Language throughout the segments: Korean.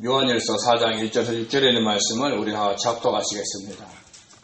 요한일서 4장 1절에서 6절에 있는 말씀을 우리 다 작독하시겠습니다.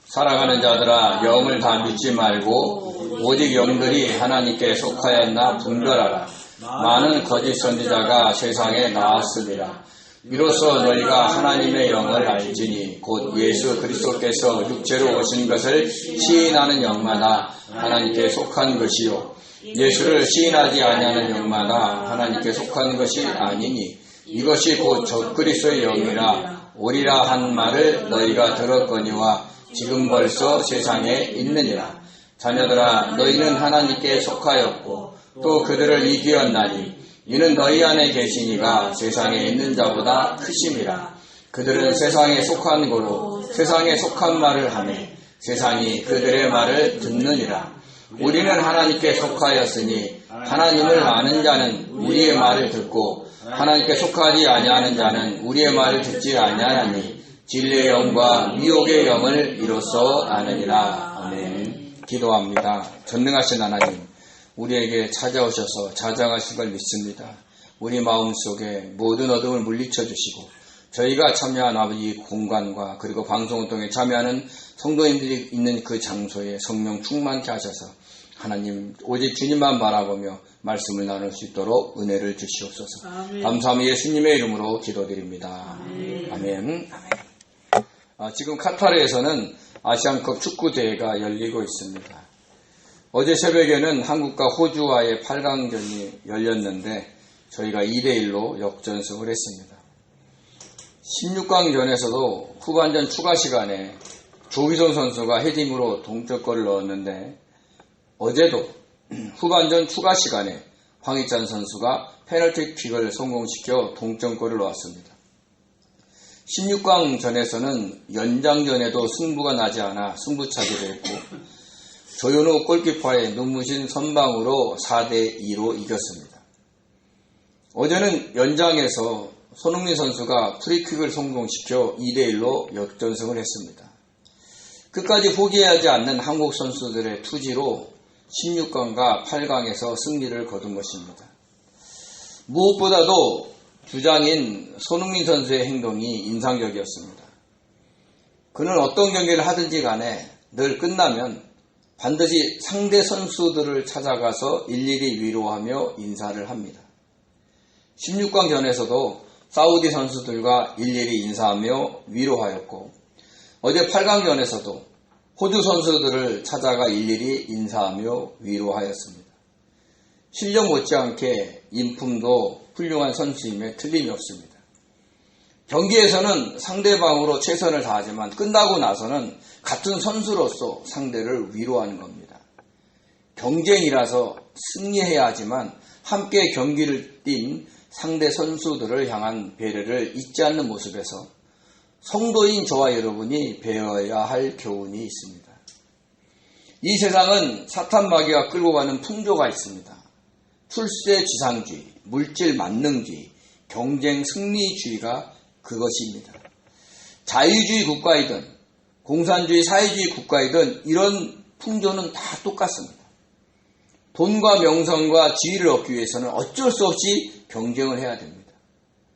사랑하는 자들아, 영을 다 믿지 말고 오직 영들이 하나님께 속하였나 분별하라. 많은 거짓 선지자가 세상에 나왔습니다. 이로써 너희가 하나님의 영을 알지니 곧 예수 그리스도께서 육체로 오신 것을 시인하는 영마다 하나님께 속한 것이요 예수를 시인하지 아니하는 영마다 하나님께 속한 것이 아니니 이것이 곧 적그리스도의 영이라 오리라 한 말을 너희가 들었거니와 지금 벌써 세상에 있느니라. 자녀들아, 너희는 하나님께 속하였고 또 그들을 이기었나니 이는 너희 안에 계시니가 세상에 있는 자보다 크심이라. 그들은 세상에 속한 고로 세상에 속한 말을 하매 세상이 그들의 말을 듣느니라. 우리는 하나님께 속하였으니 하나님을 아는 자는 우리의 말을 듣고 하나님께 속하지 아니하는 자는 우리의 말을 듣지 아니하나니 진리의 영과 미혹의 영을 이로써 아느니라. 아멘. 기도합니다. 전능하신 하나님, 우리에게 찾아오셔서 찾아가신 걸 믿습니다. 우리 마음속에 모든 어둠을 물리쳐 주시고 저희가 참여한 아버지 공간과 그리고 방송을 통해 참여하는 성도님들이 있는 그 장소에 성령 충만케 하셔서 하나님 오직 주님만 바라보며 말씀을 나눌 수 있도록 은혜를 주시옵소서. 아멘. 감사하며 예수님의 이름으로 기도드립니다. 아멘. 아멘. 지금 카타르에서는 아시안컵 축구대회가 열리고 있습니다. 어제 새벽에는 한국과 호주와의 8강전이 열렸는데 저희가 2대1로 역전승을 했습니다. 16강전에서도 후반전 추가 시간에 조희선 선수가 헤딩으로 동점골을 넣었는데 어제도 후반전 추가 시간에 황희찬 선수가 페널티킥을 성공시켜 동점골을 넣었습니다. 16강전에서는 연장전에도 승부가 나지 않아 승부차기도 했고 조현우 골키퍼의 눈부신 선방으로 4대2로 이겼습니다. 어제는 연장에서 손흥민 선수가 프리킥을 성공시켜 2대1로 역전승을 했습니다. 끝까지 포기하지 않는 한국 선수들의 투지로 16강과 8강에서 승리를 거둔 것입니다. 무엇보다도 주장인 손흥민 선수의 행동이 인상적이었습니다. 그는 어떤 경기를 하든지 간에 늘 끝나면 반드시 상대 선수들을 찾아가서 일일이 위로하며 인사를 합니다. 16강전에서도 사우디 선수들과 일일이 인사하며 위로하였고 어제 8강전에서도 호주 선수들을 찾아가 일일이 인사하며 위로하였습니다. 실력 못지않게 인품도 훌륭한 선수임에 틀림이 없습니다. 경기에서는 상대방으로 최선을 다하지만 끝나고 나서는 같은 선수로서 상대를 위로하는 겁니다. 경쟁이라서 승리해야 하지만 함께 경기를 뛴 상대 선수들을 향한 배려를 잊지 않는 모습에서 성도인 저와 여러분이 배워야 할 교훈이 있습니다. 이 세상은 사탄 마귀가 끌고 가는 풍조가 있습니다. 출세지상주의, 물질 만능주의, 경쟁 승리주의가 그것입니다. 자유주의 국가이든 공산주의 사회주의 국가이든 이런 풍조는 다 똑같습니다. 돈과 명성과 지위를 얻기 위해서는 어쩔 수 없이 경쟁을 해야 됩니다.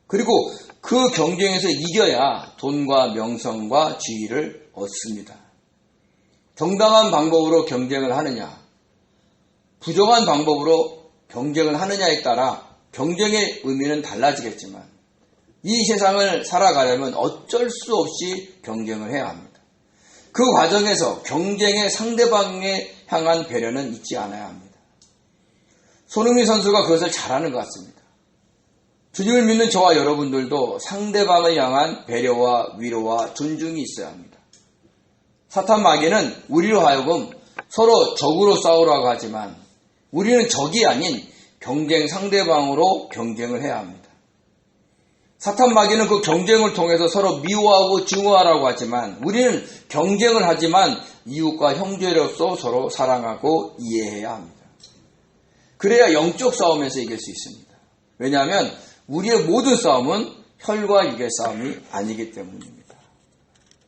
그리고 그 경쟁에서 이겨야 돈과 명성과 지위를 얻습니다. 정당한 방법으로 경쟁을 하느냐, 부정한 방법으로 경쟁을 하느냐에 따라 경쟁의 의미는 달라지겠지만 이 세상을 살아가려면 어쩔 수 없이 경쟁을 해야 합니다. 그 과정에서 경쟁의 상대방에 향한 배려는 잊지 않아야 합니다. 손흥민 선수가 그것을 잘하는 것 같습니다. 주님을 믿는 저와 여러분들도 상대방을 향한 배려와 위로와 존중이 있어야 합니다. 사탄 마귀는 우리로 하여금 서로 적으로 싸우라고 하지만 우리는 적이 아닌 경쟁 상대방으로 경쟁을 해야 합니다. 사탄 마귀는 그 경쟁을 통해서 서로 미워하고 증오하라고 하지만 우리는 경쟁을 하지만 이웃과 형제로서 서로 사랑하고 이해해야 합니다. 그래야 영적 싸움에서 이길 수 있습니다. 왜냐하면 우리의 모든 싸움은 혈과 육의 싸움이 아니기 때문입니다.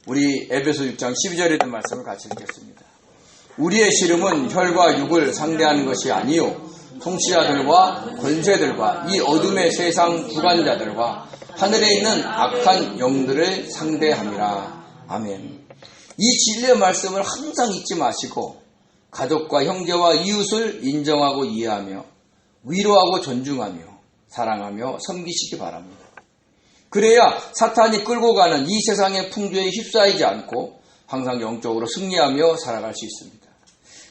우리 에베소 6장 12절에 있는 말씀을 같이 읽겠습니다. 우리의 씨름은 혈과 육을 상대하는 것이 아니요 통치자들과 권세들과 이 어둠의 세상 주관자들과 하늘에 있는 악한 영들을 상대함이라. 아멘. 이 진리의 말씀을 항상 잊지 마시고 가족과 형제와 이웃을 인정하고 이해하며 위로하고 존중하며 사랑하며 섬기시기 바랍니다. 그래야 사탄이 끌고 가는 이 세상의 풍조에 휩싸이지 않고 항상 영적으로 승리하며 살아갈 수 있습니다.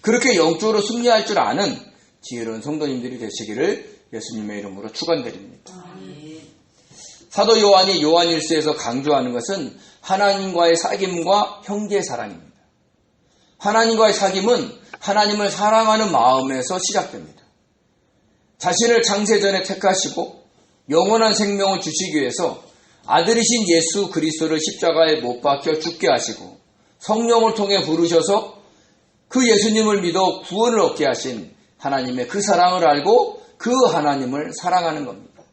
그렇게 영적으로 승리할 줄 아는 지혜로운 성도님들이 되시기를 예수님의 이름으로 축원드립니다. 사도 요한이 요한 1서에서 강조하는 것은 하나님과의 사귐과 형제 사랑입니다. 하나님과의 사귐은 하나님을 사랑하는 마음에서 시작됩니다. 자신을 창세전에 택하시고 영원한 생명을 주시기 위해서 아들이신 예수 그리스도를 십자가에 못 박혀 죽게 하시고 성령을 통해 부르셔서 그 예수님을 믿어 구원을 얻게 하신 하나님의 그 사랑을 알고 그 하나님을 사랑하는 겁니다.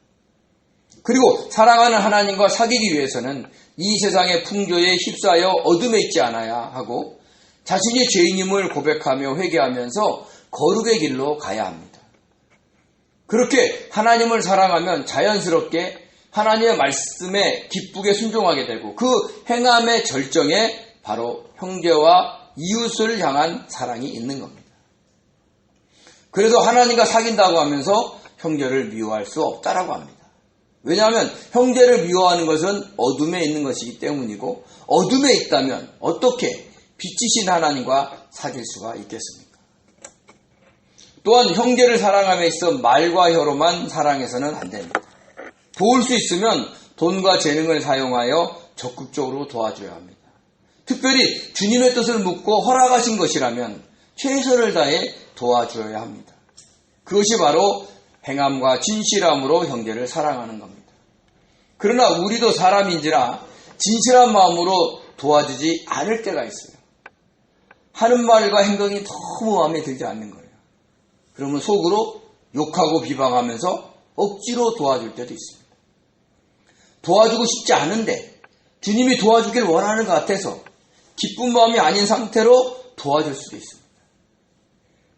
그리고 사랑하는 하나님과 사귀기 위해서는 이 세상의 풍조에 휩싸여 어둠에 있지 않아야 하고 자신이 죄인임을 고백하며 회개하면서 거룩의 길로 가야 합니다. 그렇게 하나님을 사랑하면 자연스럽게 하나님의 말씀에 기쁘게 순종하게 되고 그 행함의 절정에 바로 형제와 이웃을 향한 사랑이 있는 겁니다. 그래서 하나님과 사귄다고 하면서 형제를 미워할 수 없다라고 합니다. 왜냐하면 형제를 미워하는 것은 어둠에 있는 것이기 때문이고 어둠에 있다면 어떻게 빛이신 하나님과 사귈 수가 있겠습니까? 또한 형제를 사랑함에 있어 말과 혀로만 사랑해서는 안 됩니다. 도울 수 있으면 돈과 재능을 사용하여 적극적으로 도와줘야 합니다. 특별히 주님의 뜻을 묻고 허락하신 것이라면 최선을 다해 도와줘야 합니다. 그것이 바로 행함과 진실함으로 형제를 사랑하는 겁니다. 그러나 우리도 사람인지라 진실한 마음으로 도와주지 않을 때가 있어요. 하는 말과 행동이 너무 마음에 들지 않는 거예요. 그러면 속으로 욕하고 비방하면서 억지로 도와줄 때도 있습니다. 도와주고 싶지 않은데 주님이 도와주길 원하는 것 같아서 기쁜 마음이 아닌 상태로 도와줄 수도 있습니다.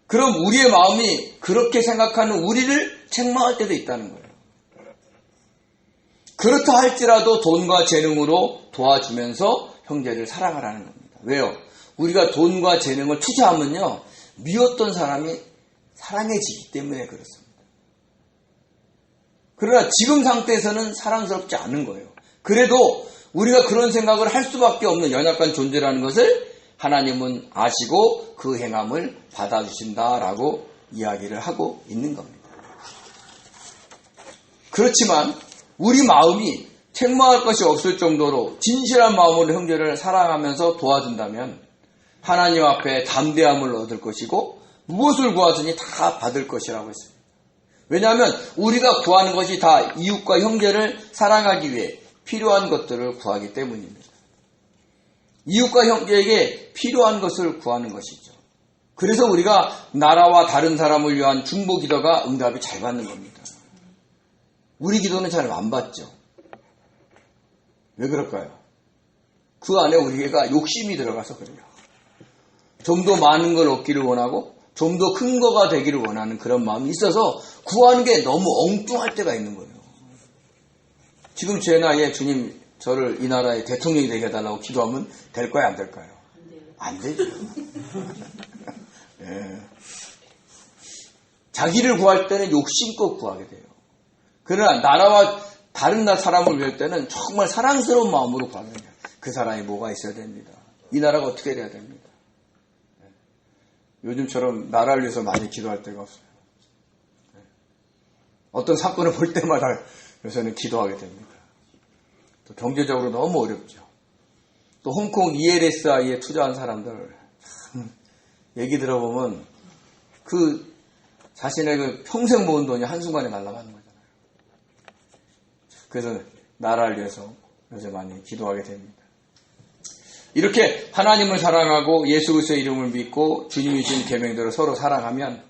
그럼 우리의 마음이 그렇게 생각하는 우리를 책망할 때도 있다는 거예요. 그렇다 할지라도 돈과 재능으로 도와주면서 형제를 사랑하라는 겁니다. 왜요? 우리가 돈과 재능을 투자하면요, 미웠던 사람이 사랑해지기 때문에 그렇습니다. 그러나 지금 상태에서는 사랑스럽지 않은 거예요. 그래도 우리가 그런 생각을 할 수밖에 없는 연약한 존재라는 것을 하나님은 아시고 그 행함을 받아주신다라고 이야기를 하고 있는 겁니다. 그렇지만 우리 마음이 책망할 것이 없을 정도로 진실한 마음으로 형제를 사랑하면서 도와준다면 하나님 앞에 담대함을 얻을 것이고 무엇을 구하더니 다 받을 것이라고 했습니다. 왜냐하면 우리가 구하는 것이 다 이웃과 형제를 사랑하기 위해 필요한 것들을 구하기 때문입니다. 이웃과 형제에게 필요한 것을 구하는 것이죠. 그래서 우리가 나라와 다른 사람을 위한 중보 기도가 응답이 잘 받는 겁니다. 우리 기도는 잘 안 받죠. 왜 그럴까요? 그 안에 우리가 욕심이 들어가서 그래요. 좀 더 많은 걸 얻기를 원하고 좀 더 큰 거가 되기를 원하는 그런 마음이 있어서 구하는 게 너무 엉뚱할 때가 있는 거예요. 지금 제 나이에 주님 저를 이 나라의 대통령이 되게 해달라고 기도하면 될까요? 안 될까요? 안 되죠. 네. 자기를 구할 때는 욕심껏 구하게 돼요. 그러나 나라와 다른 사람을 위할 때는 정말 사랑스러운 마음으로 구하게 돼요. 그 사람이 뭐가 있어야 됩니다. 이 나라가 어떻게 돼야 됩니다. 네. 요즘처럼 나라를 위해서 많이 기도할 때가 없어요. 네. 어떤 사건을 볼 때마다 요새는 기도하게 됩니다. 또 경제적으로 너무 어렵죠. 또 홍콩 ELSI에 투자한 사람들 얘기 들어보면 그 자신의 그 평생 모은 돈이 한순간에 날아가는 거잖아요. 그래서 나라를 위해서 요새 많이 기도하게 됩니다. 이렇게 하나님을 사랑하고 예수 그리스도의 이름을 믿고 주님이 주신 계명대로 서로 사랑하면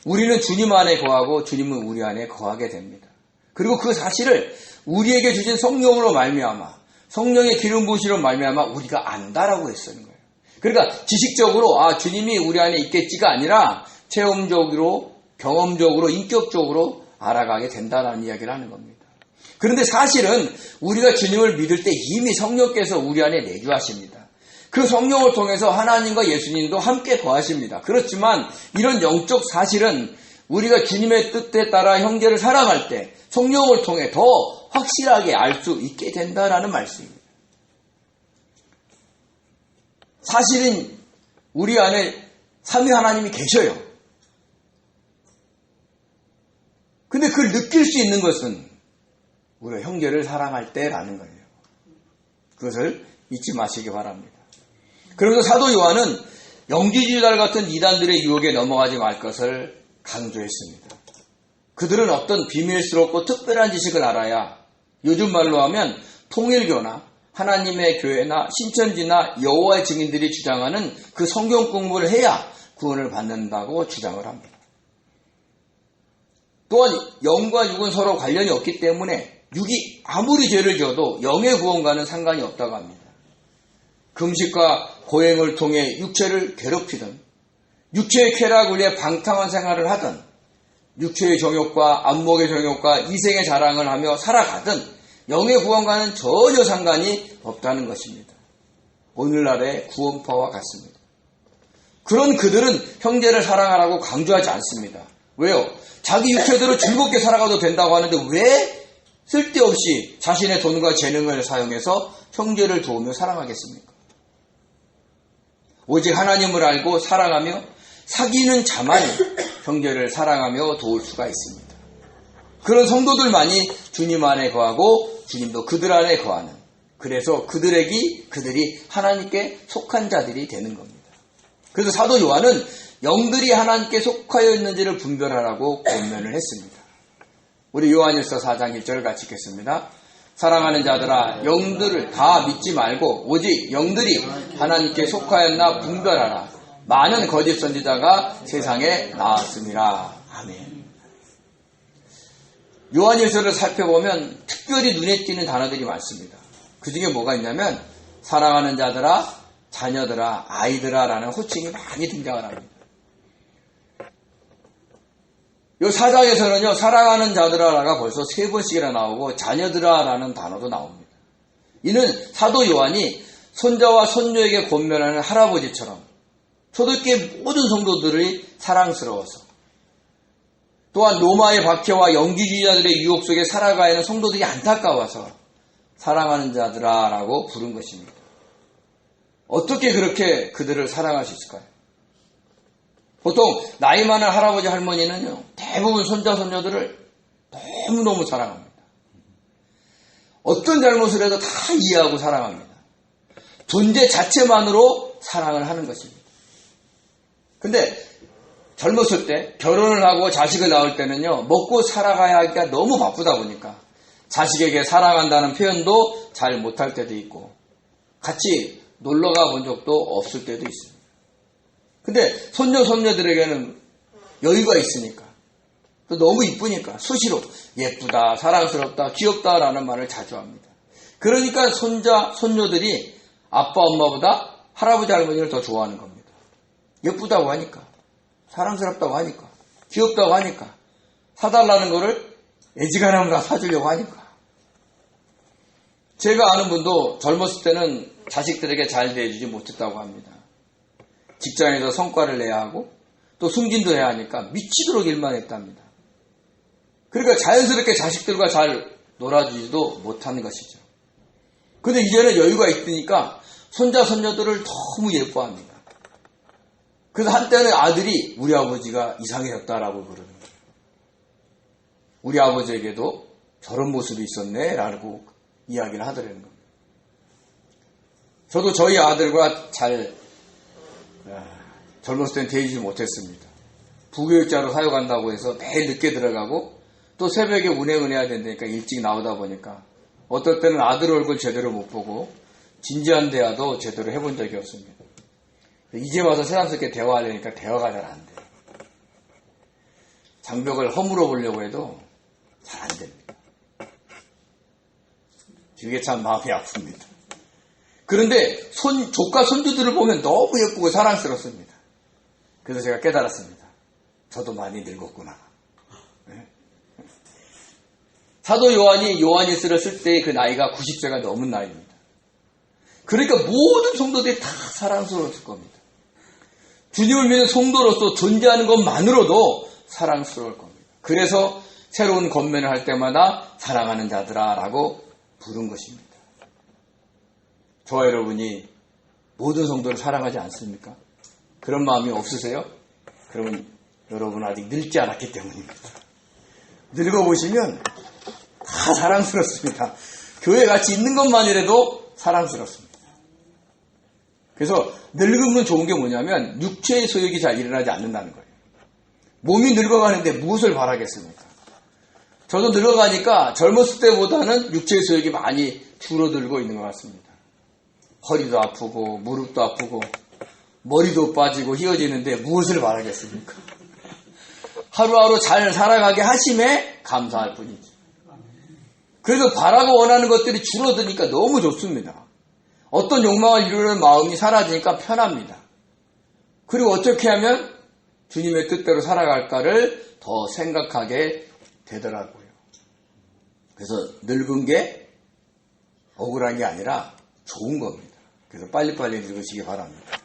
우리는 주님 안에 거하고 주님은 우리 안에 거하게 됩니다. 그리고 그 사실을 우리에게 주신 성령으로 말미암아 성령의 기름 부으시로 말미암아 우리가 안다라고 했었는 거예요. 그러니까 지식적으로 주님이 우리 안에 있겠지가 아니라 체험적으로 경험적으로 인격적으로 알아가게 된다는 이야기를 하는 겁니다. 그런데 사실은 우리가 주님을 믿을 때 이미 성령께서 우리 안에 내주하십니다. 그 성령을 통해서 하나님과 예수님도 함께 거하십니다. 그렇지만 이런 영적 사실은 우리가 주님의 뜻에 따라 형제를 사랑할 때 성령을 통해 더 확실하게 알 수 있게 된다라는 말씀입니다. 사실은 우리 안에 삼위 하나님이 계셔요. 근데 그걸 느낄 수 있는 것은 우리가 형제를 사랑할 때라는 거예요. 그것을 잊지 마시기 바랍니다. 그러면서 사도 요한은 영지주의자 같은 이단들의 유혹에 넘어가지 말 것을 강조했습니다. 그들은 어떤 비밀스럽고 특별한 지식을 알아야 요즘 말로 하면 통일교나 하나님의 교회나 신천지나 여호와의 증인들이 주장하는 그 성경 공부를 해야 구원을 받는다고 주장을 합니다. 또한 영과 육은 서로 관련이 없기 때문에 육이 아무리 죄를 지어도 영의 구원과는 상관이 없다고 합니다. 금식과 고행을 통해 육체를 괴롭히든 육체의 쾌락을 위해 방탕한 생활을 하든 육체의 정욕과 안목의 정욕과 이생의 자랑을 하며 살아가든 영의 구원과는 전혀 상관이 없다는 것입니다. 오늘날의 구원파와 같습니다. 그런 그들은 형제를 사랑하라고 강조하지 않습니다. 왜요? 자기 육체대로 즐겁게 살아가도 된다고 하는데 왜 쓸데없이 자신의 돈과 재능을 사용해서 형제를 도우며 사랑하겠습니까? 오직 하나님을 알고 사랑하며 사귀는 자만 형제를 사랑하며 도울 수가 있습니다. 그런 성도들만이 주님 안에 거하고 주님도 그들 안에 거하는, 그래서 그들이 하나님께 속한 자들이 되는 겁니다. 그래서 사도 요한은 영들이 하나님께 속하여 있는지를 분별하라고 권면을 했습니다. 우리 요한일서 4장 1절을 같이 읽겠습니다. 사랑하는 자들아, 영들을 다 믿지 말고 오직 영들이 하나님께 속하였나 분별하라. 많은 거짓 선지자가 세상에 나왔습니다. 아멘. 요한일서를 살펴보면 특별히 눈에 띄는 단어들이 많습니다. 그 중에 뭐가 있냐면 사랑하는 자들아, 자녀들아, 아이들아 라는 호칭이 많이 등장을 합니다. 이 4장에서는요, 사랑하는 자들아가 벌써 3번씩이나 나오고 자녀들아 라는 단어도 나옵니다. 이는 사도 요한이 손자와 손녀에게 권면하는 할아버지처럼 초대교회 모든 성도들이 사랑스러워서, 또한 로마의 박해와 영지주의자들의 유혹 속에 살아가야 하는 성도들이 안타까워서 사랑하는 자들아 라고 부른 것입니다. 어떻게 그렇게 그들을 사랑할 수 있을까요? 보통 나이 많은 할아버지 할머니는요, 대부분 손자 손녀들을 너무너무 사랑합니다. 어떤 잘못을 해도 다 이해하고 사랑합니다. 존재 자체만으로 사랑을 하는 것입니다. 근데 젊었을 때 결혼을 하고 자식을 낳을 때는요, 먹고 살아가야 하기가 너무 바쁘다 보니까 자식에게 사랑한다는 표현도 잘 못할 때도 있고 같이 놀러가 본 적도 없을 때도 있습니다. 근데 손녀 손녀들에게는 여유가 있으니까, 또 너무 이쁘니까 수시로 예쁘다, 사랑스럽다, 귀엽다라는 말을 자주 합니다. 그러니까 손자 손녀들이 아빠 엄마보다 할아버지 할머니를 더 좋아하는 겁니다. 예쁘다고 하니까, 사랑스럽다고 하니까, 귀엽다고 하니까, 사달라는 거를 애지간하면 다 사주려고 하니까. 제가 아는 분도 젊었을 때는 자식들에게 잘 대해주지 못했다고 합니다. 직장에서 성과를 내야 하고 또 승진도 해야 하니까 미치도록 일만 했답니다. 그러니까 자연스럽게 자식들과 잘 놀아주지도 못하는 것이죠. 근데 이제는 여유가 있으니까 손자 손녀들을 너무 예뻐합니다. 그래서 한때는 아들이 우리 아버지가 이상해졌다라고 부르는 거예요. 우리 아버지에게도 저런 모습이 있었네 라고 이야기를 하더라는 겁니다. 저도 저희 아들과 잘 젊었을 땐 대해주지 못했습니다. 부교육자로 사역한다고 해서 매일 늦게 들어가고 또 새벽에 운행해야 된다니까 일찍 나오다 보니까 어떨 때는 아들 얼굴 제대로 못 보고 진지한 대화도 제대로 해본 적이 없습니다. 이제 와서 새삼스럽게 대화하려니까 대화가 잘 안 돼요. 장벽을 허물어 보려고 해도 잘 안 됩니다. 이게 참 마음이 아픕니다. 그런데 조카 손주들을 보면 너무 예쁘고 사랑스럽습니다. 그래서 제가 깨달았습니다. 저도 많이 늙었구나. 네? 사도 요한이 요한일서를 쓸 때 그 나이가 90세가 넘은 나이입니다. 그러니까 모든 성도들이 다 사랑스러웠을 겁니다. 주님을 믿는 성도로서 존재하는 것만으로도 사랑스러울 겁니다. 그래서 새로운 권면을 할 때마다 사랑하는 자들아 라고 부른 것입니다. 저와 여러분이 모든 성도를 사랑하지 않습니까? 그런 마음이 없으세요? 그러면 여러분은 아직 늙지 않았기 때문입니다. 늙어보시면 다 사랑스럽습니다. 교회 같이 있는 것만이라도 사랑스럽습니다. 그래서 늙으면 좋은 게 뭐냐면 육체의 소욕이 잘 일어나지 않는다는 거예요. 몸이 늙어가는데 무엇을 바라겠습니까? 저도 늙어가니까 젊었을 때보다는 육체의 소욕이 많이 줄어들고 있는 것 같습니다. 허리도 아프고 무릎도 아프고 머리도 빠지고 휘어지는데 무엇을 바라겠습니까? 하루하루 잘 살아가게 하심에 감사할 뿐이지. 그래서 바라고 원하는 것들이 줄어드니까 너무 좋습니다. 어떤 욕망을 이루는 마음이 사라지니까 편합니다. 그리고 어떻게 하면 주님의 뜻대로 살아갈까를 더 생각하게 되더라고요. 그래서 늙은 게 억울한 게 아니라 좋은 겁니다. 그래서 빨리빨리 늙으시기 바랍니다.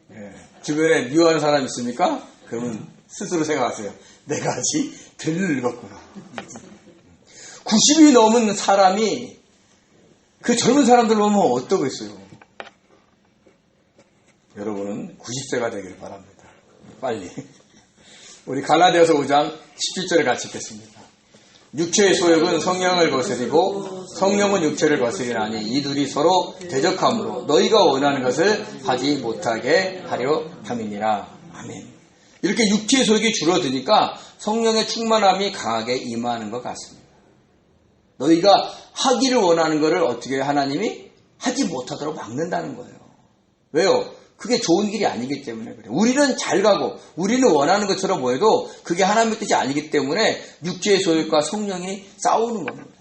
네. 주변에 미워하는 사람 있습니까? 그러면 스스로 생각하세요. 내가 아직 덜 늙었구나. 90이 넘은 사람이 그 젊은 사람들 보면 어떠겠어요? 여러분은 90세가 되길 바랍니다. 빨리. 우리 갈라디아서 5장 17절에 같이 읽겠습니다. 육체의 소욕은 성령을 거스리고 성령은 육체를 거스리나니 이 둘이 서로 대적함으로 너희가 원하는 것을 하지 못하게 하려 함이니라. 아멘. 이렇게 육체의 소욕이 줄어드니까 성령의 충만함이 강하게 임하는 것 같습니다. 너희가 하기를 원하는 것을 어떻게 하나님이 하지 못하도록 막는다는 거예요. 왜요? 그게 좋은 길이 아니기 때문에 그래요. 우리는 잘 가고 우리는 원하는 것처럼 보여도 그게 하나님의 뜻이 아니기 때문에 육체의 소욕과 성령이 싸우는 겁니다.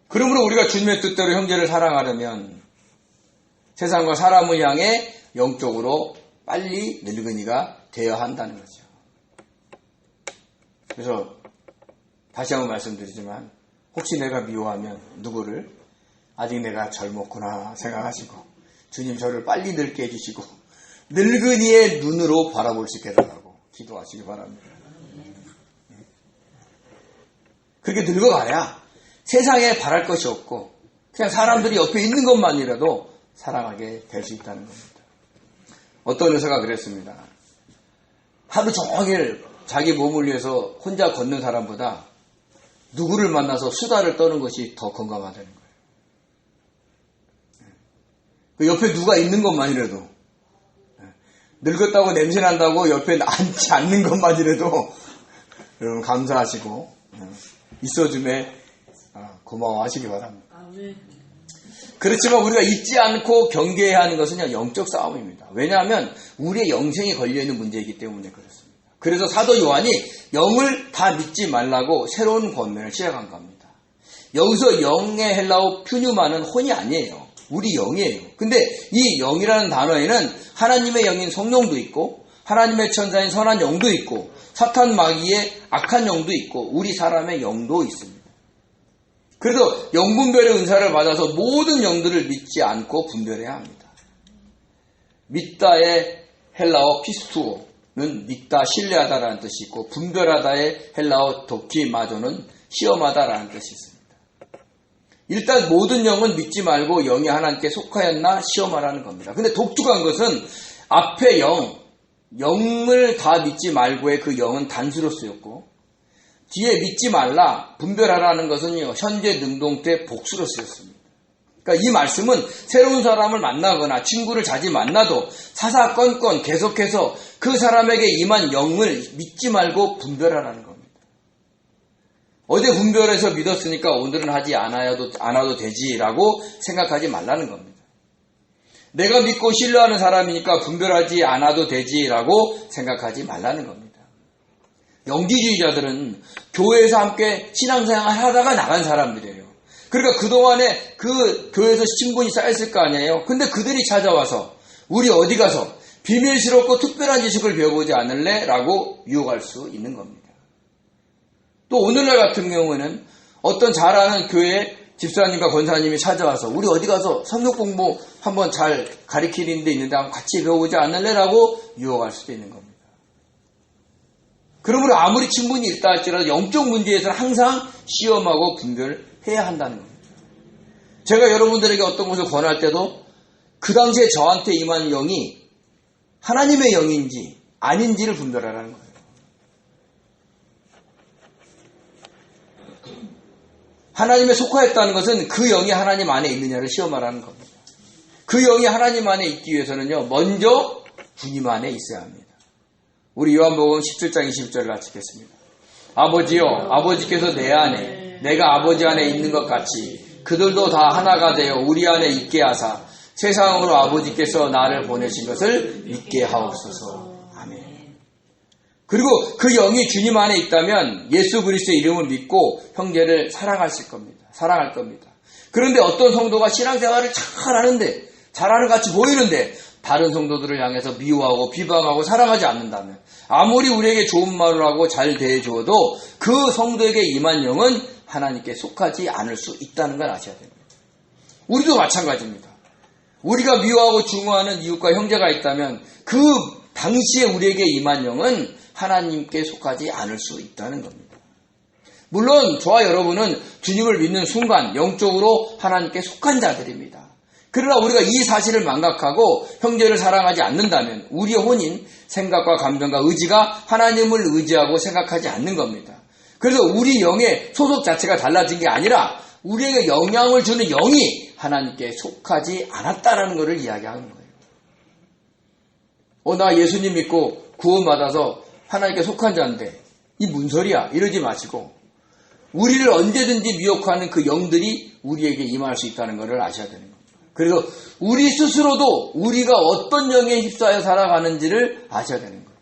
그러므로 우리가 주님의 뜻대로 형제를 사랑하려면 세상과 사람을 향해 영적으로 빨리 늙은이가 되어야 한다는 거죠. 그래서 다시 한번 말씀드리지만 혹시 내가 미워하면 누구를 아직 내가 젊었구나 생각하시고 주님 저를 빨리 늙게 해주시고 늙은이의 눈으로 바라볼 수 있게 해달라고 기도하시기 바랍니다. 그렇게 늙어가야 세상에 바랄 것이 없고 그냥 사람들이 옆에 있는 것만이라도 사랑하게 될 수 있다는 겁니다. 어떤 의사가 그랬습니다. 하루 종일 자기 몸을 위해서 혼자 걷는 사람보다 누구를 만나서 수다를 떠는 것이 더 건강하다는 거예요. 그 옆에 누가 있는 것만이라도 늙었다고 냄새난다고 옆에 앉지 않는 것만이라도 여러분 감사하시고 있어줌에 고마워하시기 바랍니다. 그렇지만 우리가 잊지 않고 경계해야 하는 것은 영적 싸움입니다. 왜냐하면 우리의 영생이 걸려있는 문제이기 때문에 그렇습니다. 그래서 사도 요한이 영을 다 믿지 말라고 새로운 권면을 시작한 겁니다. 여기서 영의 헬라어 퓨뉴마는 혼이 아니에요. 우리 영이에요. 근데 이 영이라는 단어에는 하나님의 영인 성령도 있고 하나님의 천사인 선한 영도 있고 사탄 마귀의 악한 영도 있고 우리 사람의 영도 있습니다. 그래서 영분별의 은사를 받아서 모든 영들을 믿지 않고 분별해야 합니다. 믿다의 헬라어 피스투오는 믿다, 신뢰하다라는 뜻이 있고 분별하다의 헬라어 도키마조는 시험하다라는 뜻이 있습니다. 일단 모든 영은 믿지 말고 영이 하나님께 속하였나 시험하라는 겁니다. 근데 독특한 것은 앞에 영을 다 믿지 말고의 그 영은 단수로 쓰였고 뒤에 믿지 말라, 분별하라는 것은요, 현재 능동태 복수로 쓰였습니다. 그러니까 이 말씀은 새로운 사람을 만나거나 친구를 자주 만나도 사사건건 계속해서 그 사람에게 임한 영을 믿지 말고 분별하라는 겁니다. 어제 분별해서 믿었으니까 오늘은 하지 않아도 되지라고 생각하지 말라는 겁니다. 내가 믿고 신뢰하는 사람이니까 분별하지 않아도 되지라고 생각하지 말라는 겁니다. 영지주의자들은 교회에서 함께 신앙생활 하다가 나간 사람들이에요. 그러니까 그동안에 그 교회에서 신분이 쌓였을 거 아니에요. 근데 그들이 찾아와서 우리 어디 가서 비밀스럽고 특별한 지식을 배워보지 않을래? 라고 유혹할 수 있는 겁니다. 또 오늘날 같은 경우에는 어떤 잘 아는 교회 집사님과 권사님이 찾아와서 우리 어디 가서 성경 공부 한번 잘 가르치는 데 있는데 한번 같이 배워보지 않을래라고 유혹할 수도 있는 겁니다. 그러므로 아무리 친분이 있다 할지라도 영적 문제에서는 항상 시험하고 분별해야 한다는 겁니다. 제가 여러분들에게 어떤 것을 권할 때도 그 당시에 저한테 임한 영이 하나님의 영인지 아닌지를 분별하라는 거예요. 하나님에 속하였다는 것은 그 영이 하나님 안에 있느냐를 시험하라는 겁니다. 그 영이 하나님 안에 있기 위해서는요, 먼저 주님 안에 있어야 합니다. 우리 요한복음 17장 20절을 같이 읽겠습니다. 아버지요, 아버지께서 내 안에, 내가 아버지 안에 있는 것 같이 그들도 다 하나가 되어 우리 안에 있게 하사 세상으로 아버지께서 나를 보내신 것을 믿게 하옵소서. 아멘. 그리고 그 영이 주님 안에 있다면 예수 그리스도의 이름을 믿고 형제를 사랑할 겁니다. 그런데 어떤 성도가 신앙생활을 잘하는데, 잘하는 것 같이 보이는데 다른 성도들을 향해서 미워하고 비방하고 사랑하지 않는다면, 아무리 우리에게 좋은 말을 하고 잘 대해주어도 그 성도에게 임한 영은 하나님께 속하지 않을 수 있다는 걸 아셔야 됩니다. 우리도 마찬가지입니다. 우리가 미워하고 중화하는 이웃과 형제가 있다면 그 당시에 우리에게 임한 영은 하나님께 속하지 않을 수 있다는 겁니다. 물론 저와 여러분은 주님을 믿는 순간 영적으로 하나님께 속한 자들입니다. 그러나 우리가 이 사실을 망각하고 형제를 사랑하지 않는다면 우리의 혼인, 생각과 감정과 의지가 하나님을 의지하고 생각하지 않는 겁니다. 그래서 우리 영의 소속 자체가 달라진 게 아니라 우리에게 영향을 주는 영이 하나님께 속하지 않았다라는 것을 이야기하는 거예요. 나 예수님 믿고 구원받아서 하나님께 속한 자인데 이 무슨 소리야? 이러지 마시고 우리를 언제든지 미혹하는 그 영들이 우리에게 임할 수 있다는 것을 아셔야 되는 겁니다. 그래서 우리 스스로도 우리가 어떤 영에 휩싸여 살아가는지를 아셔야 되는 거예요.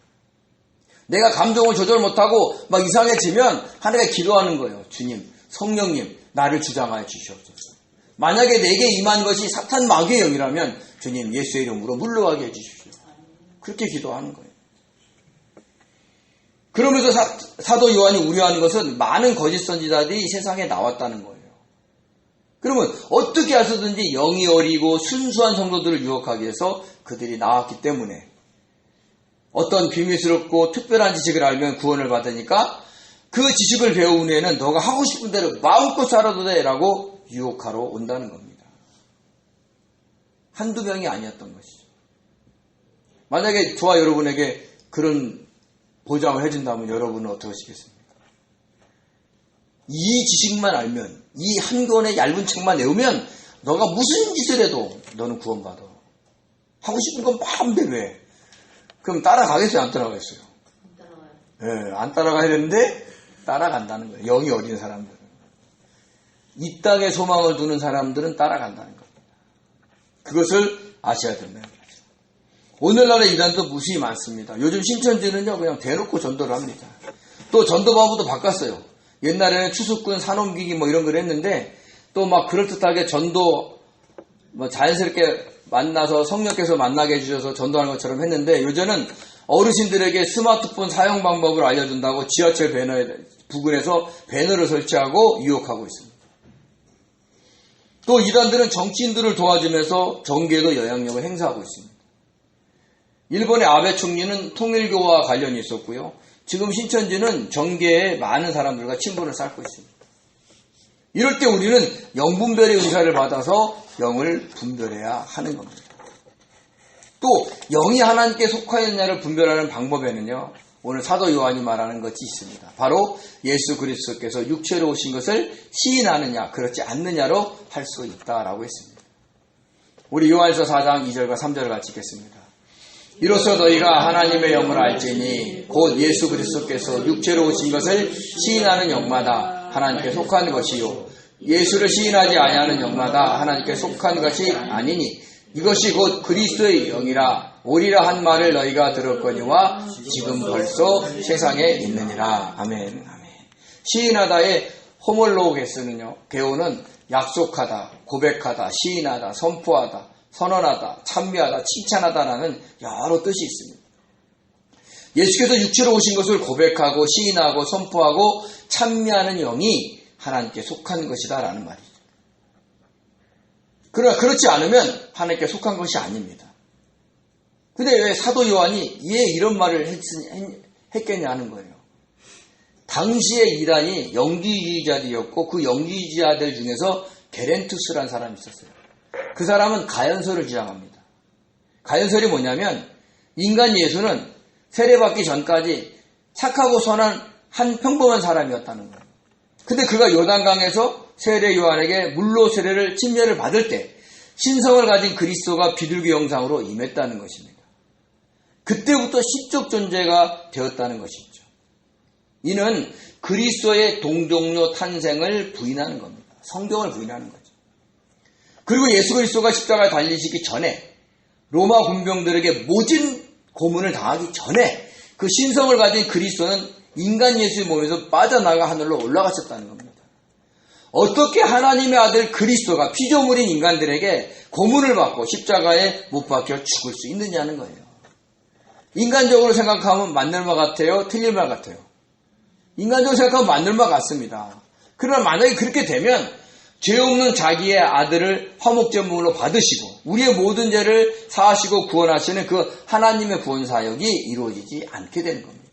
내가 감정을 조절 못하고 막 이상해지면 하나님께 기도하는 거예요. 주님, 성령님, 나를 주장하여 주시옵소서. 만약에 내게 임한 것이 사탄 마귀의 영이라면 주님 예수의 이름으로 물러가게 해주십시오. 그렇게 기도하는 거예요. 그러면서 사도 요한이 우려하는 것은 많은 거짓 선지자들이 세상에 나왔다는 거예요. 그러면 어떻게 해서든지 영이 어리고 순수한 성도들을 유혹하기 위해서 그들이 나왔기 때문에 어떤 비밀스럽고 특별한 지식을 알면 구원을 받으니까 그 지식을 배운 후에는 너가 하고 싶은 대로 마음껏 살아도 돼 라고 유혹하러 온다는 겁니다. 한두 명이 아니었던 것이죠. 만약에 저와 여러분에게 그런 보장을 해준다면 여러분은 어떻게 하시겠습니까? 이 지식만 알면, 이 한 권의 얇은 책만 외우면 너가 무슨 짓을 해도 너는 구원받아. 하고 싶은 건 마음대로 해. 그럼 따라가겠어요? 안 따라가겠어요? 안 따라가야 되는데 따라간다는 거예요. 영이 어린 사람들은. 이 땅에 소망을 두는 사람들은 따라간다는 겁니다. 그것을 아셔야 된다는 거죠. 오늘날의 이단도 무수히 많습니다. 요즘 신천지는요 그냥 대놓고 전도를 합니다. 또 전도방법도 바꿨어요. 옛날에는 추수꾼 산옮기기 뭐 이런 걸 했는데 또 막 그럴듯하게 전도 뭐 자연스럽게 만나서 성령께서 만나게 해주셔서 전도하는 것처럼 했는데 요즘은 어르신들에게 스마트폰 사용 방법을 알려준다고 지하철 배너에 부근에서 배너를 설치하고 유혹하고 있습니다. 또 이단들은 정치인들을 도와주면서 정계에도 영향력을 행사하고 있습니다. 일본의 아베 총리는 통일교와 관련이 있었고요. 지금 신천지는 정계에 많은 사람들과 친분을 쌓고 있습니다. 이럴 때 우리는 영분별의 은사를 받아서 영을 분별해야 하는 겁니다. 또 영이 하나님께 속하였냐를 분별하는 방법에는요. 오늘 사도 요한이 말하는 것이 있습니다. 바로 예수 그리스도께서 육체로 오신 것을 시인하느냐 그렇지 않느냐로 할 수 있다라고 했습니다. 우리 요한서 4장 2절과 3절을 같이 읽겠습니다. 이로써 너희가 하나님의 영을 알지니 곧 예수 그리스도께서 육체로 오신 것을 시인하는 영마다 하나님께 속한 것이요 예수를 시인하지 아니하는 영마다 하나님께 속한 것이 아니니 이것이 곧 그리스도의 영이라 오리라 한 말을 너희가 들었거니와 지금 벌써 세상에 있느니라. 아멘. 아멘. 시인하다의 호몰로게스는요. 개어는 약속하다, 고백하다, 시인하다, 선포하다, 선언하다, 찬미하다, 칭찬하다라는 여러 뜻이 있습니다. 예수께서 육체로 오신 것을 고백하고 시인하고 선포하고 찬미하는 영이 하나님께 속한 것이다 라는 말이죠. 그러나 그렇지 않으면 하나님께 속한 것이 아닙니다. 근데 왜 사도 요한이 왜 이런 말을 했겠냐 하는 거예요. 당시에 이단이 영지주의자들이었고 그 영지주의자들 중에서 게렌투스라는 사람이 있었어요. 그 사람은 가연설을 주장합니다. 가연설이 뭐냐면 인간 예수는 세례받기 전까지 착하고 선한 한 평범한 사람이었다는 거예요. 근데 그가 요단강에서 세례 요한에게 물로 세례를 침례를 받을 때 신성을 가진 그리스도가 비둘기 형상으로 임했다는 것입니다. 그때부터 시적 존재가 되었다는 것이죠. 이는 그리스도의 동정녀 탄생을 부인하는 겁니다. 성경을 부인하는 거죠. 그리고 예수 그리스도가 십자가에 달리시기 전에 로마 군병들에게 모진 고문을 당하기 전에 그 신성을 가진 그리스도는 인간 예수의 몸에서 빠져나가 하늘로 올라가셨다는 겁니다. 어떻게 하나님의 아들 그리스도가 피조물인 인간들에게 고문을 받고 십자가에 못 박혀 죽을 수 있느냐는 거예요. 인간적으로 생각하면 맞는 말 같아요? 틀린 말 같아요? 인간적으로 생각하면 맞는 말 같습니다. 그러나 만약에 그렇게 되면 죄 없는 자기의 아들을 화목제물로 받으시고 우리의 모든 죄를 사하시고 구원하시는 그 하나님의 구원 사역이 이루어지지 않게 되는 겁니다.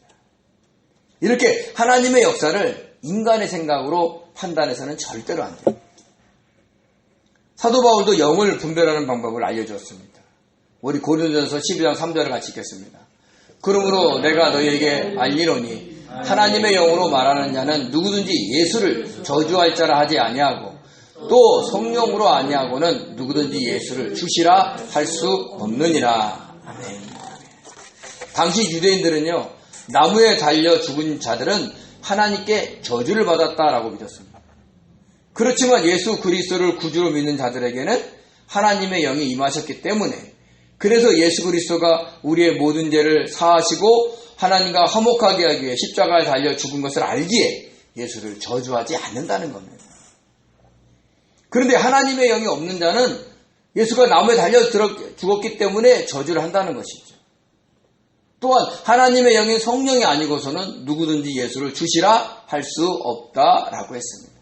이렇게 하나님의 역사를 인간의 생각으로 판단해서는 절대로 안 돼요. 사도 바울도 영을 분별하는 방법을 알려주었습니다. 우리 고린도전서 12장 3절을 같이 읽겠습니다. 그러므로 내가 너희에게 알리노니 하나님의 영으로 말하는 자는 누구든지 예수를 저주할 자라 하지 아니하고 또 성령으로 아니하고는 누구든지 예수를 주시라 할 수 없느니라. 아멘. 당시 유대인들은요, 나무에 달려 죽은 자들은 하나님께 저주를 받았다라고 믿었습니다. 그렇지만 예수 그리스도를 구주로 믿는 자들에게는 하나님의 영이 임하셨기 때문에 그래서 예수 그리스도가 우리의 모든 죄를 사하시고 하나님과 화목하게 하기 위해 십자가에 달려 죽은 것을 알기에 예수를 저주하지 않는다는 겁니다. 그런데 하나님의 영이 없는 자는 예수가 나무에 달려 죽었기 때문에 저주를 한다는 것이죠. 또한 하나님의 영이 성령이 아니고서는 누구든지 예수를 주시라 할 수 없다라고 했습니다.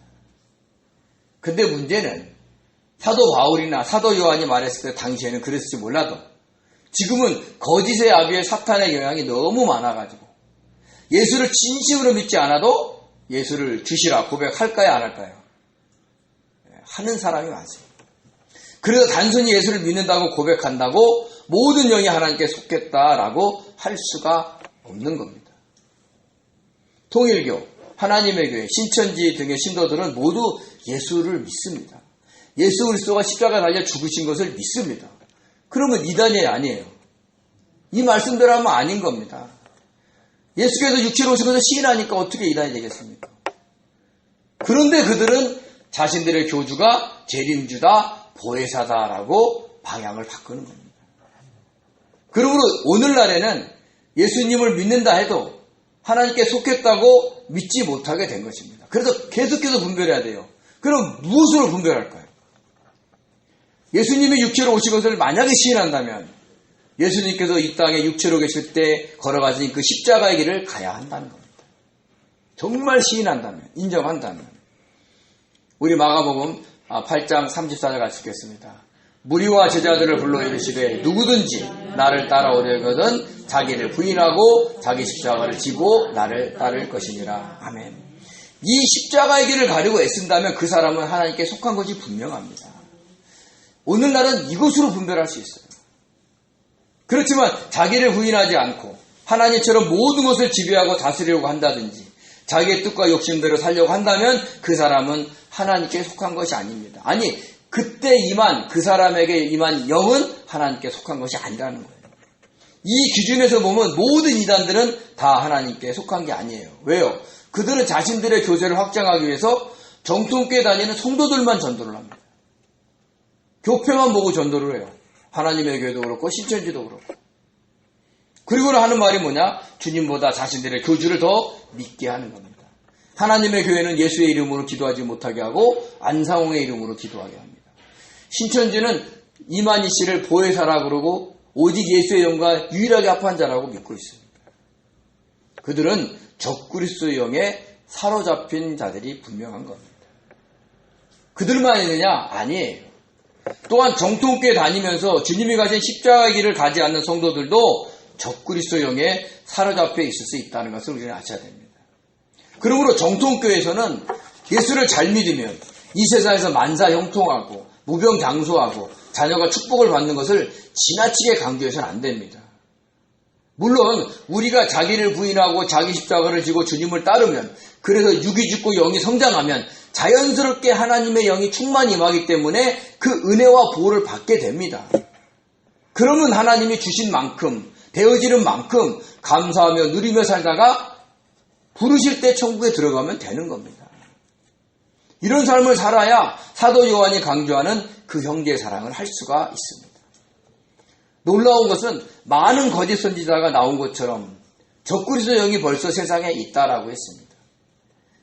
근데 문제는 사도 바울이나 사도 요한이 말했을 때 당시에는 그랬을지 몰라도 지금은 거짓의 아비의 사탄의 영향이 너무 많아가지고 예수를 진심으로 믿지 않아도 예수를 주시라 고백할까요 안 할까요? 하는 사람이 많습니다. 그래서 단순히 예수를 믿는다고 고백한다고 모든 영이 하나님께 속했다라고 할 수가 없는 겁니다. 통일교, 하나님의 교회, 신천지 등의 신도들은 모두 예수를 믿습니다. 예수 그리스도가 십자가에 달려 죽으신 것을 믿습니다. 그러면 이단이 아니에요. 이 말씀대로 하면 아닌 겁니다. 예수께서 육체로 오신 것을 시인하니까 어떻게 이단이 되겠습니까? 그런데 그들은 자신들의 교주가 재림주다, 보혜사다라고 방향을 바꾸는 겁니다. 그러므로 오늘날에는 예수님을 믿는다 해도 하나님께 속했다고 믿지 못하게 된 것입니다. 그래서 계속해서 분별해야 돼요. 그럼 무엇으로 분별할까요? 예수님이 육체로 오신 것을 만약에 시인한다면 예수님께서 이 땅에 육체로 계실 때 걸어가신 그 십자가의 길을 가야 한다는 겁니다. 정말 시인한다면, 인정한다면. 우리 마가복음 8장 34절 같이 읽겠습니다. 무리와 제자들을 불러 이르시되 누구든지 나를 따라오려거든 자기를 부인하고 자기 십자가를 지고 나를 따를 것이니라. 아멘. 이 십자가의 길을 가려고 애쓴다면 그 사람은 하나님께 속한 것이 분명합니다. 오늘날은 이것으로 분별할 수 있어요. 그렇지만 자기를 부인하지 않고 하나님처럼 모든 것을 지배하고 다스리려고 한다든지 자기의 뜻과 욕심대로 살려고 한다면 그 사람은 하나님께 속한 것이 아닙니다. 아니, 그때 임한 그 사람에게 임한 영은 하나님께 속한 것이 아니라는 거예요. 이 기준에서 보면 모든 이단들은 다 하나님께 속한 게 아니에요. 왜요? 그들은 자신들의 교세를 확장하기 위해서 정통교회 다니는 성도들만 전도를 합니다. 교회만 보고 전도를 해요. 하나님의 교회도 그렇고 신천지도 그렇고. 그리고는 하는 말이 뭐냐? 주님보다 자신들의 교주를 더 믿게 하는 겁니다. 하나님의 교회는 예수의 이름으로 기도하지 못하게 하고 안상홍의 이름으로 기도하게 합니다. 신천지는 이만희 씨를 보혜사라 그러고 오직 예수의 영과 유일하게 합한 자라고 믿고 있습니다. 그들은 적그리스도의 영에 사로잡힌 자들이 분명한 겁니다. 그들만 있느냐? 아니에요. 또한 정통교회 다니면서 주님이 가신 십자가의 길을 가지 않는 성도들도 적그리스도의 영에 사로잡혀 있을 수 있다는 것을 우리는 아셔야 됩니다. 그러므로 정통교회에서는 예수를 잘 믿으면 이 세상에서 만사 형통하고 무병장수하고 자녀가 축복을 받는 것을 지나치게 강조해서는 안 됩니다. 물론 우리가 자기를 부인하고 자기 십자가를 지고 주님을 따르면, 그래서 육이 죽고 영이 성장하면 자연스럽게 하나님의 영이 충만히 임하기 때문에 그 은혜와 보호를 받게 됩니다. 그러면 하나님이 주신 만큼, 되어지는 만큼 감사하며 누리며 살다가 부르실 때 천국에 들어가면 되는 겁니다. 이런 삶을 살아야 사도 요한이 강조하는 그 형제의 사랑을 할 수가 있습니다. 놀라운 것은 많은 거짓 선지자가 나온 것처럼 적그리스도 영이 벌써 세상에 있다라고 했습니다.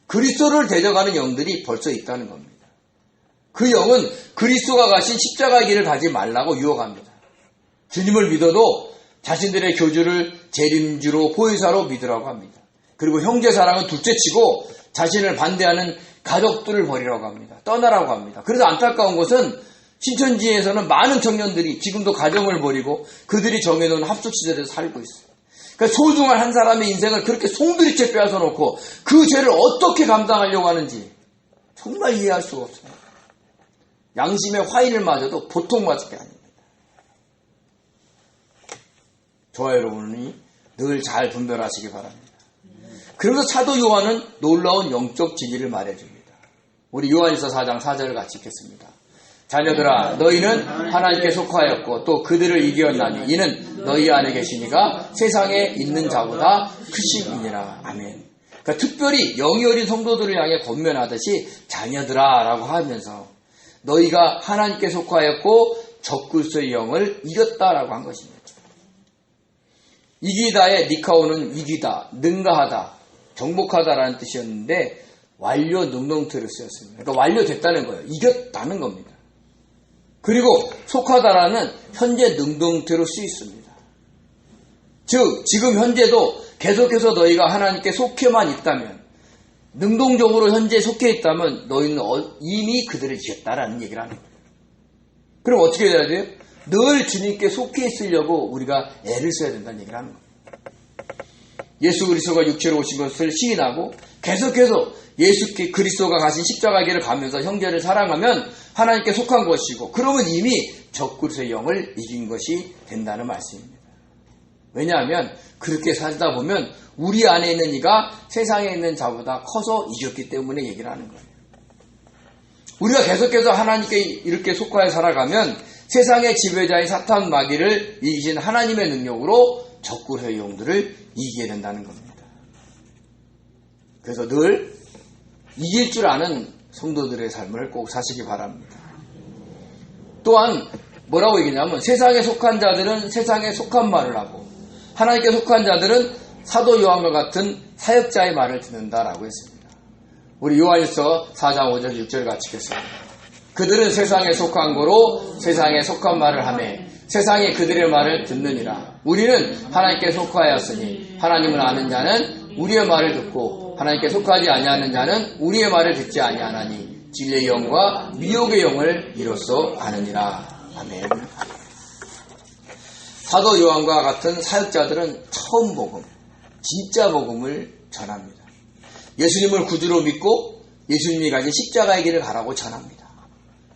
그리스도를 대적하는 영들이 벌써 있다는 겁니다. 그 영은 그리스도가 가신 십자가의 길을 가지 말라고 유혹합니다. 주님을 믿어도 자신들의 교주를 재림주로 보혜사로 믿으라고 합니다. 그리고 형제 사랑은 둘째치고 자신을 반대하는 가족들을 버리라고 합니다. 떠나라고 합니다. 그래서 안타까운 것은 신천지에서는 많은 청년들이 지금도 가정을 버리고 그들이 정해놓은 합숙시설에서 살고 있어요. 그러니까 소중한 한 사람의 인생을 그렇게 송두리째 빼앗아놓고 그 죄를 어떻게 감당하려고 하는지 정말 이해할 수가 없어요. 양심의 화인을 맞아도 보통 맞을 게 아닙니다. 저와 여러분이 늘 잘 분별하시기 바랍니다. 그래서 사도 요한은 놀라운 영적 진리를 말해줍니다. 우리 요한일서 4장 4절을 같이 읽겠습니다. 자녀들아, 너희는 하나님께 속하였고 또 그들을 이기었나니 이는 너희 안에 계시니가 세상에 있는 자보다 크심이니라. 아멘. 그러니까 특별히 영이 어린 성도들을 향해 권면하듯이 자녀들아 라고 하면서 너희가 하나님께 속하였고 적그리스도의 영을 이겼다라고 한 것입니다. 이기다의 니카오는 이기다, 능가하다, 정복하다라는 뜻이었는데 완료 능동태로 쓰였습니다. 그러니까 완료됐다는 거예요. 이겼다는 겁니다. 그리고 속하다라는 현재 능동태로 쓰였습니다. 즉 지금 현재도 계속해서 너희가 하나님께 속해만 있다면, 능동적으로 현재 속해 있다면 너희는 이미 그들을 이겼다라는 얘기를 하는 거예요. 그럼 어떻게 해야 돼요? 늘 주님께 속해 있으려고 우리가 애를 써야 된다는 얘기를 하는 겁니다. 예수 그리스도가 육체로 오신 것을 시인하고 계속해서 예수 그리스도가 가신 십자가의 길을 가면서 형제를 사랑하면 하나님께 속한 것이고, 그러면 이미 적그리스도의 영을 이긴 것이 된다는 말씀입니다. 왜냐하면 그렇게 살다 보면 우리 안에 있는 이가 세상에 있는 자보다 커서 이겼기 때문에 얘기를 하는 거예요. 우리가 계속해서 하나님께 이렇게 속하여 살아가면 세상의 지배자인 사탄 마귀를 이기신 하나님의 능력으로 적그리스도의 영들을 이기게 된다는 겁니다. 그래서 늘 이길 줄 아는 성도들의 삶을 꼭 사시기 바랍니다. 또한 뭐라고 얘기냐면 세상에 속한 자들은 세상에 속한 말을 하고 하나님께 속한 자들은 사도 요한과 같은 사역자의 말을 듣는다라고 했습니다. 우리 요한일서 4장 5절 6절 같이 읽겠습니다. 그들은 세상에 속한 거로 세상에 속한 말을 하매 세상이 그들의 말을 듣느니라. 우리는 하나님께 속하였으니 하나님을 아는 자는 우리의 말을 듣고 하나님께 속하지 아니하는 자는 우리의 말을 듣지 아니하나니 진리의 영과 미혹의 영을 이로써 아느니라. 아멘. 사도 요한과 같은 사역자들은 처음 복음, 진짜 복음을 전합니다. 예수님을 구주로 믿고 예수님이 가진 십자가의 길을 가라고 전합니다.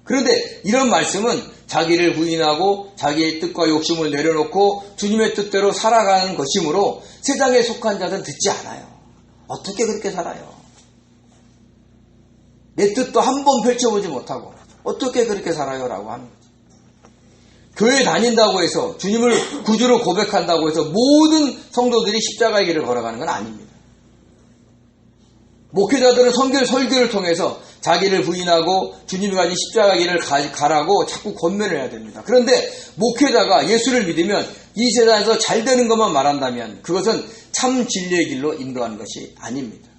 그런데 이런 말씀은 자기를 부인하고 자기의 뜻과 욕심을 내려놓고 주님의 뜻대로 살아가는 것이므로 세상에 속한 자들은 듣지 않아요. 어떻게 그렇게 살아요? 내 뜻도 한 번 펼쳐보지 못하고 어떻게 그렇게 살아요? 라고 하는 거죠. 교회 다닌다고 해서 주님을 구주로 고백한다고 해서 모든 성도들이 십자가의 길을 걸어가는 건 아닙니다. 목회자들은 설교를 통해서 자기를 부인하고 주님이 가진 십자가 길을 가라고 자꾸 권면을 해야 됩니다. 그런데 목회자가 예수를 믿으면 이 세상에서 잘 되는 것만 말한다면 그것은 참 진리의 길로 인도하는 것이 아닙니다.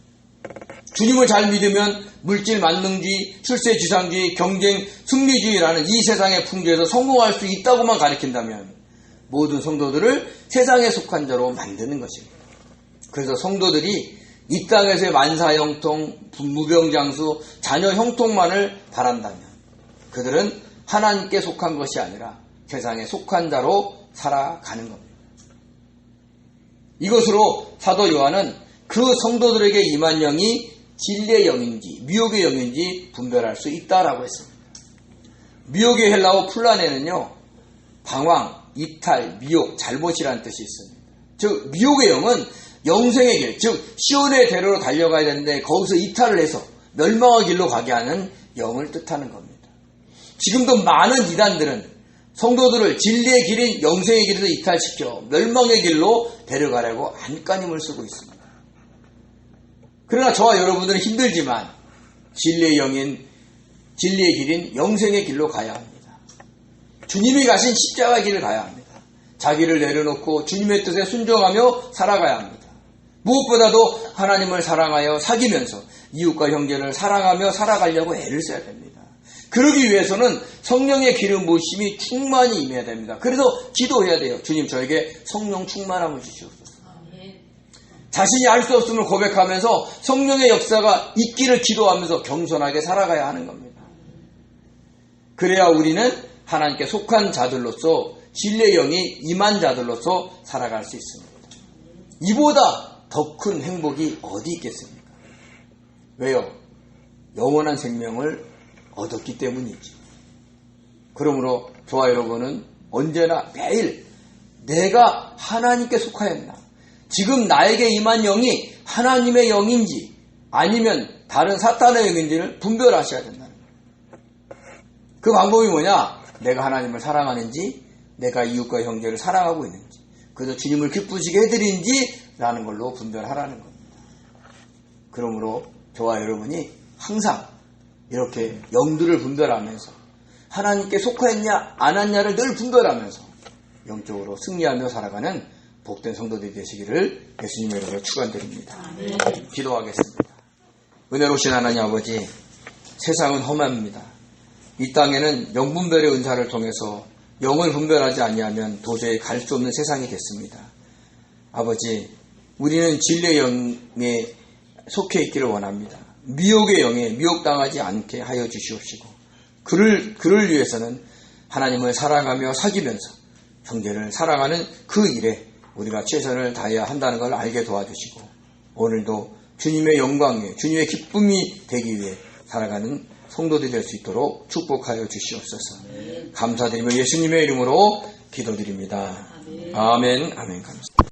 주님을 잘 믿으면 물질 만능주의, 출세지상주의, 경쟁, 승리주의라는 이 세상의 풍조에서 성공할 수 있다고만 가르친다면 모든 성도들을 세상에 속한 자로 만드는 것입니다. 그래서 성도들이 이 땅에서의 만사형통, 무병장수, 자녀 형통만을 바란다면 그들은 하나님께 속한 것이 아니라 세상에 속한 자로 살아가는 겁니다. 이것으로 사도 요한은 그 성도들에게 임한 영이 진리의 영인지 미혹의 영인지 분별할 수 있다라고 했습니다. 미혹의 헬라어 플라네는요, 방황, 이탈, 미혹, 잘못이라는 뜻이 있습니다. 즉 미혹의 영은 영생의 길, 즉 시온의 대로로 달려가야 되는데 거기서 이탈을 해서 멸망의 길로 가게 하는 영을 뜻하는 겁니다. 지금도 많은 이단들은 성도들을 진리의 길인 영생의 길에서 이탈시켜 멸망의 길로 데려가려고 안간힘을 쓰고 있습니다. 그러나 저와 여러분들은 힘들지만 진리의 영인, 진리의 길인 영생의 길로 가야 합니다. 주님이 가신 십자가의 길을 가야 합니다. 자기를 내려놓고 주님의 뜻에 순종하며 살아가야 합니다. 무엇보다도 하나님을 사랑하여 사귀면서 이웃과 형제를 사랑하며 살아가려고 애를 써야 됩니다. 그러기 위해서는 성령의 기름 부으심이 충만히 임해야 됩니다. 그래서 기도해야 돼요. 주님, 저에게 성령 충만함을 주시옵소서. 자신이 할 수 없음을 고백하면서 성령의 역사가 있기를 기도하면서 겸손하게 살아가야 하는 겁니다. 그래야 우리는 하나님께 속한 자들로서 진리의 영이 임한 자들로서 살아갈 수 있습니다. 이보다 더 큰 행복이 어디 있겠습니까? 왜요? 영원한 생명을 얻었기 때문이지. 그러므로 저와 여러분은 언제나 매일 내가 하나님께 속하였나, 지금 나에게 임한 영이 하나님의 영인지 아니면 다른 사탄의 영인지를 분별하셔야 된다는 거예요. 그 방법이 뭐냐? 내가 하나님을 사랑하는지, 내가 이웃과 형제를 사랑하고 있는지, 그래서 주님을 기쁘시게 해드리는지 라는 걸로 분별하라는 겁니다. 그러므로 저와 여러분이 항상 이렇게 영들을 분별하면서 하나님께 속하였냐 안 했냐를 늘 분별하면서 영적으로 승리하며 살아가는 복된 성도들이 되시기를 예수님의 이름으로 축원드립니다. 기도하겠습니다. 은혜로우신 하나님 아버지, 세상은 험합니다. 이 땅에는 영분별의 은사를 통해서 영을 분별하지 아니하면 도저히 갈 수 없는 세상이 됐습니다. 아버지, 우리는 진리의 영에 속해 있기를 원합니다. 미혹의 영에 미혹당하지 않게 하여 주시옵시고, 그를 위해서는 하나님을 사랑하며 사귀면서 형제를 사랑하는 그 일에 우리가 최선을 다해야 한다는 걸 알게 도와주시고, 오늘도 주님의 영광에 주님의 기쁨이 되기 위해 살아가는 성도들이 될 수 있도록 축복하여 주시옵소서. 감사드리며 예수님의 이름으로 기도드립니다. 아멘. 아멘. 감사합니다.